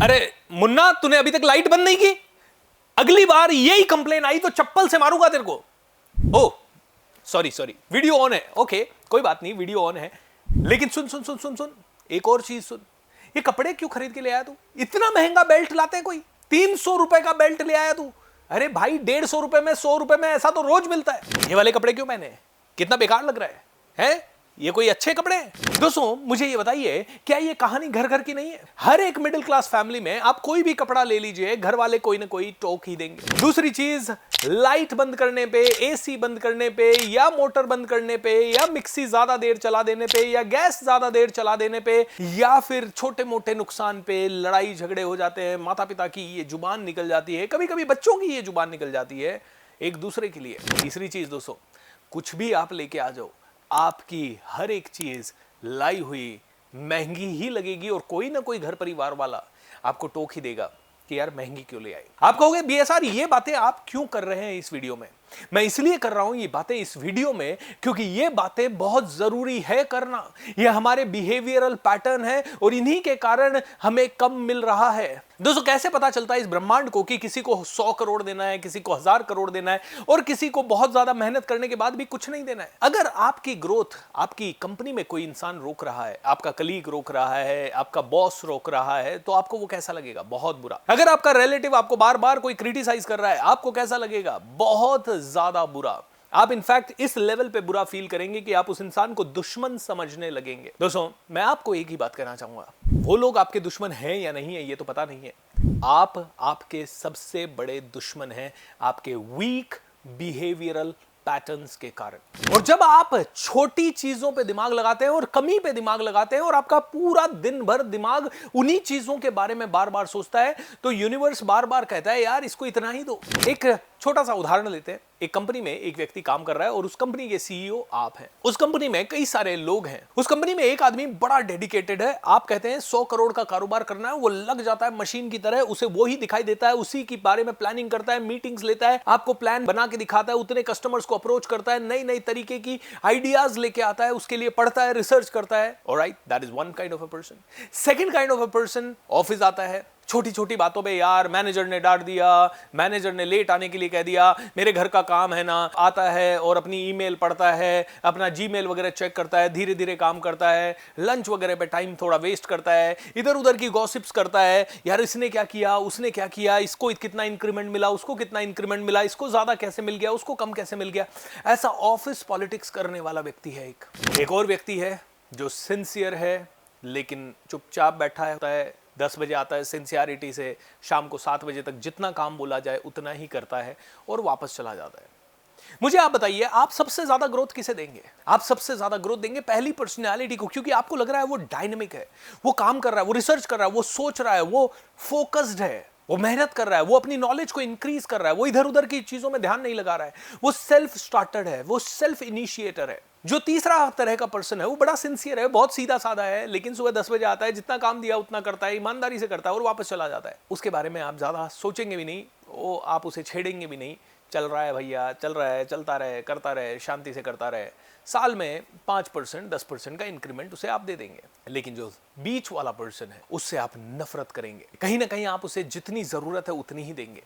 अरे मुन्ना, तूने अभी तक लाइट बंद नहीं की? अगली बार यही कंप्लेन आई तो चप्पल से मारूंगा तेरे को। ओ सॉरी सॉरी, वीडियो ऑन है। ओके कोई बात नहीं, वीडियो ऑन है। लेकिन सुन सुन सुन सुन सुन, एक और चीज सुन। ये कपड़े क्यों खरीद के ले आया तू? इतना महंगा बेल्ट लाते हैं कोई? 300 रुपए का बेल्ट ले आया तू। अरे भाई 150 रुपए में, 100 रुपए में ऐसा तो रोज मिलता है। ये वाले कपड़े क्यों पहने? कितना बेकार लग रहा है? ये कोई अच्छे कपड़े हैं? दोस्तों मुझे ये बताइए, क्या ये कहानी घर घर की नहीं है? हर एक मिडिल क्लास फैमिली में आप कोई भी कपड़ा ले लीजिए, घर वाले कोई ना कोई टोक ही देंगे। दूसरी चीज, लाइट बंद करने पे, एसी बंद करने पे, या मोटर बंद करने पे, या मिक्सी ज्यादा देर चला देने पे, या गैस ज्यादा देर चला देने पे, या फिर छोटे मोटे नुकसान पे लड़ाई झगड़े हो जाते हैं। माता पिता की ये जुबान निकल जाती है, कभी कभी बच्चों की ये जुबान निकल जाती है एक दूसरे के लिए। तीसरी चीज दोस्तों, कुछ भी आप लेके आ जाओ, आपकी हर एक चीज लाई हुई महंगी ही लगेगी और कोई ना कोई घर परिवार वाला आपको टोक ही देगा कि यार महंगी क्यों ले आई। आप कहोगे बीएसआर ये बातें आप क्यों कर रहे हैं इस वीडियो में? मैं इसलिए कर रहा हूं ये बातें इस वीडियो में क्योंकि ये बातें बहुत जरूरी है करना। ये हमारे बिहेवियरल पैटर्न है और इन्हीं के कारण हमें कम मिल रहा है। दोस्तों कैसे पता चलता है इस ब्रह्मांड को कि किसी को 100 करोड़ देना है, किसी को 1000 करोड़ देना है और किसी को बहुत ज्यादा मेहनत करने के बाद भी कुछ नहीं देना है? अगर आपकी ग्रोथ आपकी कंपनी में कोई इंसान रोक रहा है, आपका कलीग रोक रहा है, आपका बॉस रोक रहा है, तो आपको वो कैसा लगेगा? बहुत बुरा। अगर आपका रिलेटिव आपको बार बार कोई क्रिटिसाइज कर रहा है, आपको कैसा लगेगा? बहुत ज्यादा बुरा। आप इनफैक्ट इस लेवल पे बुरा फील करेंगे कि आप उस इंसान को दुश्मन समझने लगेंगे। दोस्तों मैं आपको एक ही बात कहना चाहूंगा, वो लोग आपके दुश्मन हैं या नहीं है ये तो पता नहीं है, आप आपके सबसे बड़े दुश्मन हैं आपके वीक बिहेवियरल पैटर्न्स के कारण। और जब आप छोटी चीजों पे दिमाग लगाते हैं और कमी पे दिमाग लगाते हैं और आपका पूरा दिन भर दिमाग उन्हीं चीजों के बारे में बार बार सोचता है, तो यूनिवर्स बार बार कहता है यार इसको इतना ही दो। एक छोटा सा उदाहरण लेते हैं। एक कंपनी में एक व्यक्ति काम कर रहा है और उस कंपनी के सीईओ आप हैं। उस कंपनी में कई सारे लोग हैं। उस कंपनी में एक आदमी बड़ा डेडिकेटेड है। आप कहते हैं 100 करोड़ का कारोबार करना है, वो लग जाता है मशीन की तरह, उसे वो ही दिखाई देता है, उसी के बारे में प्लानिंग करता है, मीटिंग्स लेता है, आपको प्लान बना के दिखाता है, उतने कस्टमर्स को अप्रोच करता है, नई नई तरीके की आइडियाज लेके आता है, उसके लिए पढ़ता है, रिसर्च करता है। Alright, that is one kind of a person. Second kind of a person office आता है, छोटी छोटी बातों पे यार मैनेजर ने डांट दिया, मैनेजर ने लेट आने के लिए कह दिया, मेरे घर का काम है ना, आता है और अपनी ईमेल पढ़ता है, अपना जीमेल वगैरह चेक करता है, धीरे धीरे काम करता है, लंच वगैरह पे टाइम थोड़ा वेस्ट करता है, इधर उधर की गॉसिप्स करता है, यार इसने क्या किया, उसने क्या किया, इसको कितना इंक्रीमेंट मिला, उसको कितना इंक्रीमेंट मिला, इसको ज्यादा कैसे मिल गया, उसको कम कैसे मिल गया। ऐसा ऑफिस पॉलिटिक्स करने वाला व्यक्ति है। एक और व्यक्ति है जो सिंसियर है लेकिन चुपचाप बैठा होता है, 10 बजे आता है सिंसियरिटी से, शाम को 7 बजे तक जितना काम बोला जाए उतना ही करता है और वापस चला जाता है। मुझे आप बताइए, आप सबसे ज्यादा ग्रोथ किसे देंगे? आप सबसे ज्यादा ग्रोथ देंगे पहली पर्सनैलिटी को, क्योंकि आपको लग रहा है वो डायनेमिक है, वो काम कर रहा है, वो रिसर्च कर रहा है, वो सोच रहा है, वो फोकस्ड है, वो मेहनत कर रहा है, वो अपनी नॉलेज को इंक्रीज कर रहा है, वो इधर उधर की चीजों में ध्यान नहीं लगा रहा है, वो सेल्फ स्टार्टेड है, वो सेल्फ इनिशिएटर है। जो तीसरा तरह का पर्सन है वो बड़ा सिंसियर है, बहुत सीधा साधा है, लेकिन सुबह 10 बजे आता है, जितना काम दिया उतना करता है, ईमानदारी से करता है और वापस चला जाता है। उसके बारे में आप ज्यादा सोचेंगे भी नहीं, वो आप उसे छेड़ेंगे भी नहीं। चल रहा है भैया, चल रहा है, चलता रहे, करता रहे, शांति से करता रहे। साल में 5% 10% का इंक्रीमेंट उसे आप दे देंगे। लेकिन जो बीच वाला पर्सन है उससे आप नफरत करेंगे। कहीं ना कहीं आप उसे जितनी जरूरत है उतनी ही देंगे,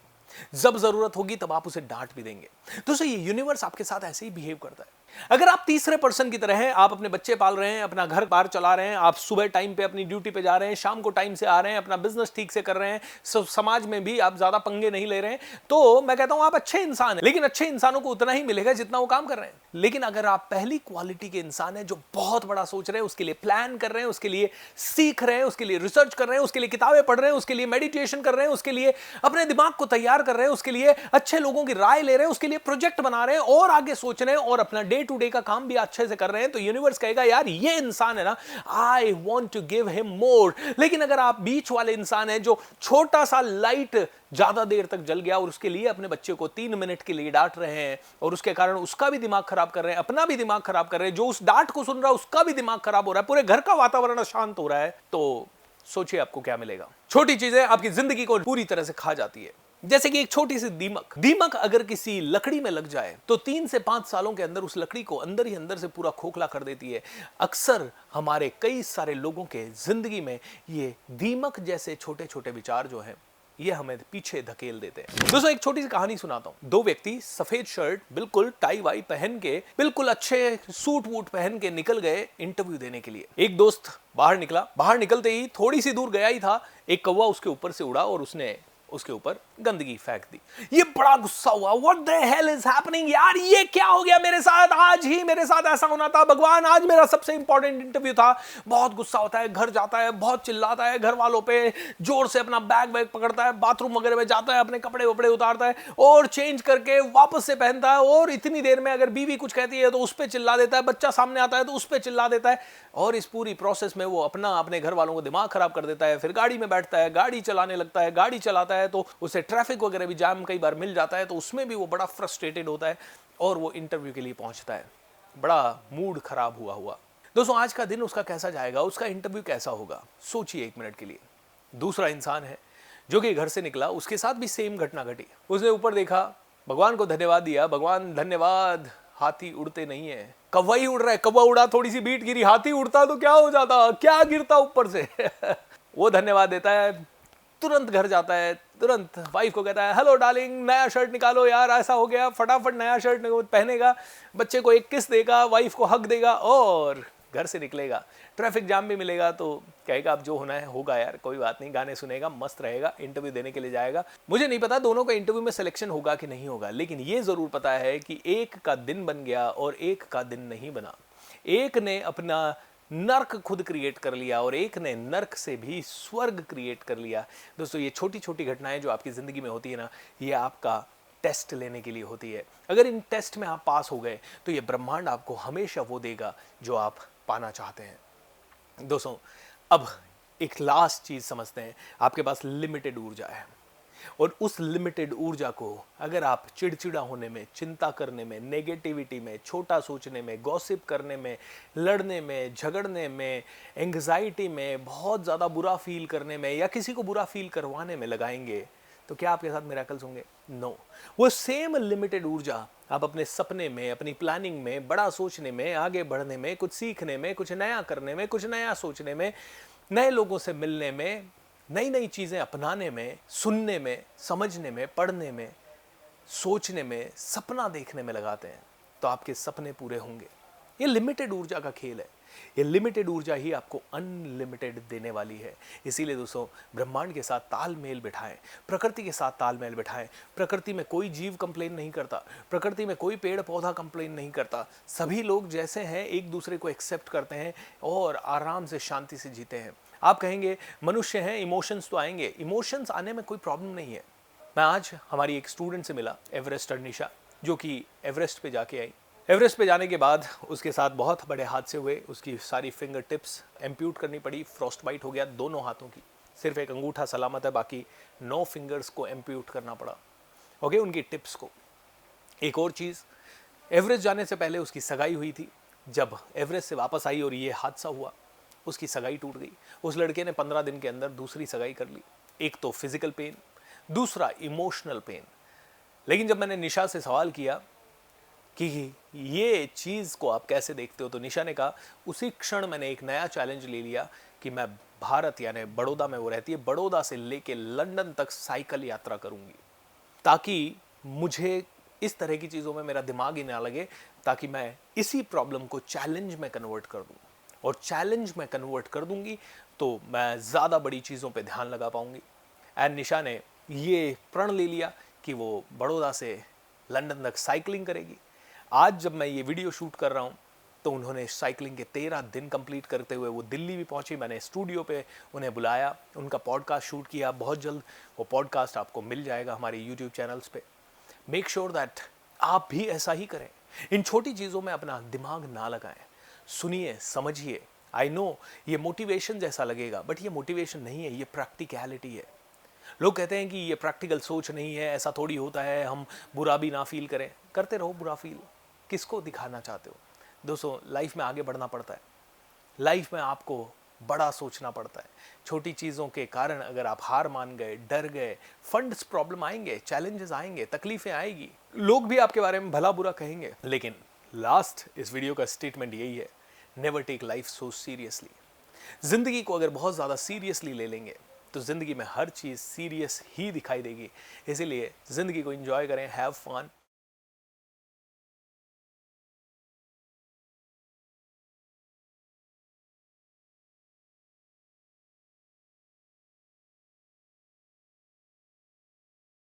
जब जरूरत होगी तब आप उसे डांट भी देंगे। दोस्तों ये यूनिवर्स आपके साथ ऐसे ही बिहेव करता है। अगर आप तीसरे पर्सन की तरह हैं, आप अपने बच्चे पाल रहे हैं, अपना घर बार चला रहे हैं, आप सुबह टाइम पे अपनी ड्यूटी पे जा रहे हैं, शाम को टाइम से आ रहे हैं, अपना बिजनेस ठीक से कर रहे हैं, समाज में भी आप ज्यादा पंगे नहीं ले रहे हैं, तो मैं कहता हूं आप अच्छे इंसान हैं। लेकिन अच्छे इंसानों को उतना ही मिलेगा जितना वो काम कर रहे हैं। लेकिन अगर आप पहली क्वालिटी के इंसान हैं जो बहुत बड़ा सोच रहे हैं, उसके लिए प्लान कर रहे हैं, उसके लिए सीख रहे हैं, उसके लिए रिसर्च कर रहे हैं, उसके लिए किताबें पढ़ रहे हैं, उसके लिए मेडिटेशन कर रहे हैं, उसके लिए अपने दिमाग को तैयार कर रहे हैं, उसके लिए अच्छे लोगों की राय ले रहे हैं, उसके लिए प्रोजेक्ट बना रहे हैं और आगे सोच रहे हैं और अपना डे टू डे का काम भी अच्छे से कर रहे हैं, तो यूनिवर्स कहेगा यार ये इंसान है ना, I want to give him more. लेकिन अगर आप बीच वाले इंसान हैं जो छोटा सा लाइट ज्यादा देर तक जल गया और उसके लिए अपने बच्चे को 3 मिनट के लिए डांट रहे हैं और उसके कारण उसका भी दिमाग खराब कर रहे हैं, अपना भी दिमाग खराब कर रहे हैं, जो उस डांट को सुन रहा है उसका भी दिमाग खराब हो रहा है, पूरे घर का वातावरण अशांत हो रहा है, तो सोचिए आपको क्या मिलेगा। छोटी चीजें आपकी जिंदगी को पूरी तरह से खा जाती है। जैसे कि एक छोटी सी दीमक अगर किसी लकड़ी में लग जाए तो 3 से 5 सालों के अंदर उस लकड़ी को अंदर ही अंदर से पूरा खोखला कर देती है। अक्सर हमारे कई सारे लोगों के जिंदगी में ये दीमक जैसे छोटे छोटे विचार जो हैं ये हमें पीछे धकेल देते हैं। दोस्तों एक छोटी सी कहानी सुनाता हूं। दो व्यक्ति सफेद शर्ट बिल्कुल टाई वाई पहन के बिल्कुल अच्छे सूट वूट पहन के निकल गए इंटरव्यू देने के लिए। एक दोस्त बाहर निकला, बाहर निकलते ही थोड़ी सी दूर गया ही था, एक कौवा उसके ऊपर से उड़ा और उसने उसके ऊपर गंदगी फेंक दी। ये बड़ा गुस्सा हुआ, what the hell is happening यार, ये क्या हो गया मेरे साथ, आज ही मेरे साथ ऐसा होना था, भगवान आज मेरा सबसे इंपॉर्टेंट इंटरव्यू था। बहुत गुस्सा होता है, घर जाता है, बहुत चिल्लाता है घर वालों पे, जोर से अपना बैग वैग पकड़ता है, बाथरूम वगैरह में जाता है, अपने कपड़े वपड़े उतारता है और चेंज करके वापस से पहनता है। और इतनी देर में अगर बीवी कुछ कहती है तो उस पर चिल्ला देता है, बच्चा सामने आता है तो उस पर चिल्ला देता है, और इस पूरी प्रोसेस में वो अपने घर वालों को दिमाग खराब कर देता है। फिर गाड़ी में बैठता है, गाड़ी चलाने लगता है, गाड़ी चलाता है तो उसे ट्रैफिक वगैरह भी जाम कई बार मिल जाता है, तो उसमें भी वो बड़ा फ्रस्ट्रेटेड होता है और वो इंटरव्यू के लिए पहुंचता है बड़ा मूड खराब हुआ। दोस्तों आज का दिन उसका कैसा जाएगा, उसका इंटरव्यू कैसा होगा, सोचिए एक मिनट के लिए। दूसरा इंसान है जो कि घर से निकला, उसके साथ भी सेम घटना घटी। उसने ऊपर देखा, भगवान को धन्यवाद दिया, भगवान धन्यवाद हाथी उड़ते नहीं है, कौवा ही उड़ रहा है। कौवा उड़ा, थोड़ी सी बीट गिरी, हाथी उड़ता तो क्या हो जाता, क्या गिरता ऊपर से वो धन्यवाद देता है, तुरंत घर जाता है, तुरंत वाइफ को कहता है हेलो डार्लिंग नया शर्ट निकालो यार, ऐसा हो गया, फटाफट नया शर्ट पहनेगा, बच्चे को एक किस देगा, वाइफ को हक देगा और घर से निकलेगा। ट्रैफिक जाम भी मिलेगा तो कहेगा अब जो होना है होगा यार, कोई बात नहीं, गाने सुनेगा, मस्त रहेगा, इंटरव्यू देने के लिए जाएगा। मुझे नहीं पता दोनों का इंटरव्यू में सिलेक्शन होगा कि नहीं होगा, लेकिन ये जरूर पता है कि एक का दिन बन गया और एक का दिन नहीं बना। एक ने अपना नर्क खुद क्रिएट कर लिया और एक ने नर्क से भी स्वर्ग क्रिएट कर लिया। दोस्तों ये छोटी छोटी घटनाएं जो आपकी जिंदगी में होती है ना, ये आपका टेस्ट लेने के लिए होती है। अगर इन टेस्ट में आप पास हो गए तो ये ब्रह्मांड आपको हमेशा वो देगा जो आप पाना चाहते हैं। दोस्तों अब एक लास्ट चीज समझते हैं, आपके पास लिमिटेड ऊर्जा है और उस लिमिटेड ऊर्जा को अगर आप चिड़चिड़ा होने में, चिंता करने में, नेगेटिविटी में, छोटा सोचने में, गॉसिप करने में, लड़ने में, झगड़ने में, एंग्जाइटी में, बहुत ज़्यादा बुरा फील करने में या किसी को बुरा फील करवाने में लगाएंगे तो क्या आपके साथ मिरेकल्स होंगे? नो। वो सेम लिमिटेड ऊर्जा आप अपने सपने में, अपनी प्लानिंग में, बड़ा सोचने में, आगे बढ़ने में, कुछ सीखने में, कुछ नया करने में, कुछ नया सोचने में, नए लोगों से मिलने में, नई नई चीज़ें अपनाने में, सुनने में, समझने में, पढ़ने में, सोचने में, सपना देखने में लगाते हैं तो आपके सपने पूरे होंगे। ये लिमिटेड ऊर्जा का खेल है। ये लिमिटेड ऊर्जा ही आपको अनलिमिटेड देने वाली है। इसीलिए दोस्तों ब्रह्मांड के साथ तालमेल बिठाएं, प्रकृति के साथ तालमेल बिठाएं। प्रकृति में कोई जीव कंप्लेन नहीं करता, प्रकृति में कोई पेड़ पौधा कंप्लेन नहीं करता। सभी लोग जैसे हैं एक दूसरे को एक्सेप्ट करते हैं और आराम से शांति से जीते हैं। आप कहेंगे मनुष्य हैं, इमोशंस तो आएंगे, इमोशंस आने में कोई प्रॉब्लम नहीं है। मैं आज हमारी एक स्टूडेंट से मिला, एवरेस्टर निशा, जो कि एवरेस्ट पे जाके आई। एवरेस्ट पे जाने के बाद उसके साथ बहुत बड़े हादसे हुए, उसकी सारी फिंगर टिप्स एम्प्यूट करनी पड़ी, फ्रॉस्ट बाइट हो गया दोनों हाथों की, सिर्फ एक अंगूठा सलामत है, बाकी 9 फिंगर्स को एम्प्यूट करना पड़ा, ओके, उनकी टिप्स को। एक और चीज़, एवरेस्ट जाने से पहले उसकी सगाई हुई थी। जब एवरेस्ट से वापस आई और ये हादसा हुआ, उसकी सगाई टूट गई। उस लड़के ने 15 दिन के अंदर दूसरी सगाई कर ली। एक तो फिजिकल पेन, दूसरा इमोशनल पेन। लेकिन जब मैंने निशा से सवाल किया कि ये चीज़ को आप कैसे देखते हो, तो निशा ने कहा उसी क्षण मैंने एक नया चैलेंज ले लिया कि मैं भारत यानी बड़ौदा में वो रहती है, बड़ौदा से लेके लंदन तक साइकिल यात्रा करूंगी, ताकि मुझे इस तरह की चीज़ों में मेरा दिमाग ही ना लगे, ताकि मैं इसी प्रॉब्लम को चैलेंज में कन्वर्ट कर दूँ, और चैलेंज में कन्वर्ट कर दूंगी तो मैं ज़्यादा बड़ी चीज़ों पे ध्यान लगा पाऊंगी। एंड निशा ने ये प्रण ले लिया कि वो बड़ौदा से लंदन तक साइकिलिंग करेगी। आज जब मैं ये वीडियो शूट कर रहा हूँ तो उन्होंने साइकिलिंग के 13 दिन कंप्लीट करते हुए वो दिल्ली भी पहुँची। मैंने स्टूडियो पे उन्हें बुलाया, उनका पॉडकास्ट शूट किया। बहुत जल्द वो पॉडकास्ट आपको मिल जाएगा हमारे यूट्यूब चैनल्स पे। मेक श्योर दैट आप भी ऐसा ही करें, इन छोटी चीज़ों में अपना दिमाग ना लगाएं, सुनिए, समझिए। आई नो ये मोटिवेशन जैसा लगेगा, बट ये मोटिवेशन नहीं है, ये प्रैक्टिकलिटी है। लोग कहते हैं कि ये प्रैक्टिकल सोच नहीं है, ऐसा थोड़ी होता है, हम बुरा भी ना फील करें। करते रहो बुरा फील, किसको दिखाना चाहते हो? दोस्तों लाइफ में आगे बढ़ना पड़ता है, लाइफ में आपको बड़ा सोचना पड़ता है। छोटी चीज़ों के कारण अगर आप हार मान गए, डर गए, फंड्स प्रॉब्लम आएंगे, चैलेंजेस आएंगे, तकलीफें आएगी, लोग भी आपके बारे में भला बुरा कहेंगे। लेकिन लास्ट इस वीडियो का स्टेटमेंट यही है, never take life so seriously. जिंदगी को अगर बहुत ज़्यादा सीरियसली ले लेंगे तो ज़िंदगी में हर चीज़ सीरियस ही दिखाई देगी। इसीलिए ज़िंदगी को एंजॉय करें, हैव फन।